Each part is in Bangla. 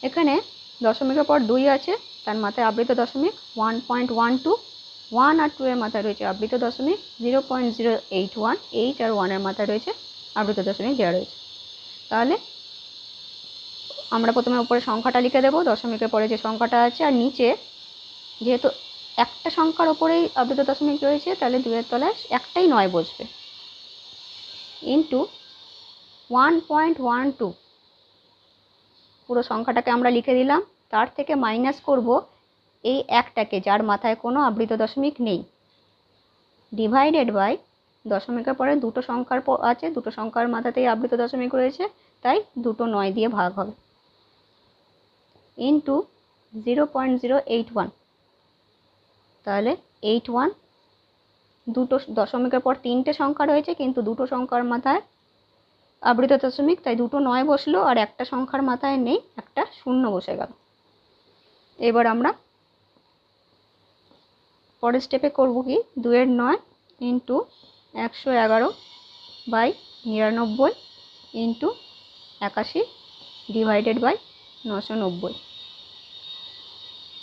এখানে দশমিকের পর 2 আছে, তার মাথায় আবৃত দশমিক 1.12, 1 আর 2 এর মাথায় রয়েছে আবৃত দশমিক 0.081, 8 আর 1 এর মাথায় রয়েছে আবৃত দশমিক দেওয়া রয়েছে। তাহলে আমরা প্রথমে উপরে সংখ্যাটা লিখে দেবো, দশমিকের পরে যে সংখ্যাটা আছে, আর নিচে যেহেতু একটা সংখ্যার ওপরেই আবৃত দশমিক রয়েছে তাহলে 2 এর তলায় একটাই 9 বসবে, ইন্টু 1.12, পুরো সংখ্যাটাকে আমরা লিখে দিলাম, তার থেকে মাইনাস করব এই একটাকে যার মাথায় কোনো আবৃত দশমিক নেই, ডিভাইডেড বাই দশমিকের পরে দুটো সংখ্যার আছে, দুটো সংখ্যার মাথাতেই আবৃত দশমিক রয়েছে, তাই দুটো 9 দিয়ে ভাগ হবে, ইন্টু 0.081, তাহলে 81, দুটো দশমিকের পর 3টে সংখ্যা রয়েছে কিন্তু দুটো সংখ্যার মাথায় আবৃত দশমিক, তাই দুটো 9 বসলো, আর একটা সংখ্যার মাথায় নেই, একটা 0 বসে গেল। এবার আমরা পরের স্টেপে করব কি, 2 এর 9 ইন্টু 111/99 ইন্টু 81 ডিভাইডেড বাই 990।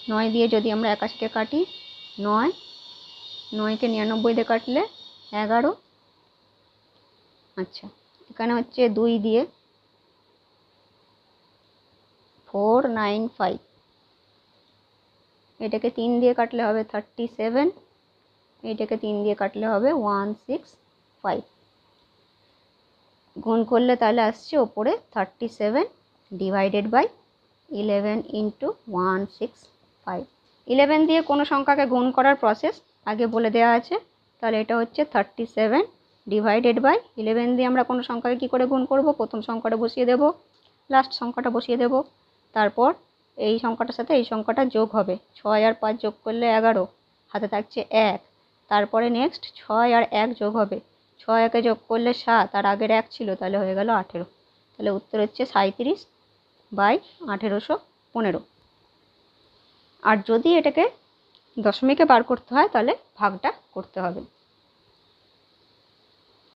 9 দিয়ে যদি আমরা 81কে কাটি, 9, 9কে 99 দিয়ে কাটলে 11। আচ্ছা, এখানে হচ্ছে 2 দিয়ে 495, এটাকে 3 দিয়ে কাটলে হবে 37, এটাকে 3 দিয়ে কাটলে হবে 165, গুণ করলে তাহলে আসছে ওপরে 37 ডিভাইডেড বাই 11 ইন্টু 165। 11 দিয়ে কোনো সংখ্যাকে গুণ করার প্রসেস আগে বলে দেওয়া আছে, তাহলে এটা হচ্ছে 37 ডিভাইডেড বাই 11 দিয়ে আমরা কোনো সংখ্যাকে কী করে গুণ করব, প্রথম সংখ্যাটা বসিয়ে দেব, লাস্ট সংখ্যাটা বসিয়ে দেব, তারপর এই সংখ্যাটার সাথে এই সংখ্যাটা যোগ হবে, 6 আর 5 যোগ করলে 11, হাতে থাকছে 1, তারপরে নেক্সট 6 আর 1 যোগ হবে, 6 একে যোগ করলে 7, আর আগের 1 ছিল, তাহলে হয়ে গেল 18, তাহলে উত্তর হচ্ছে 37/1815। আর যদি এটাকে দশমিকে বার করতে হয় তাহলে ভাগটা করতে হবে।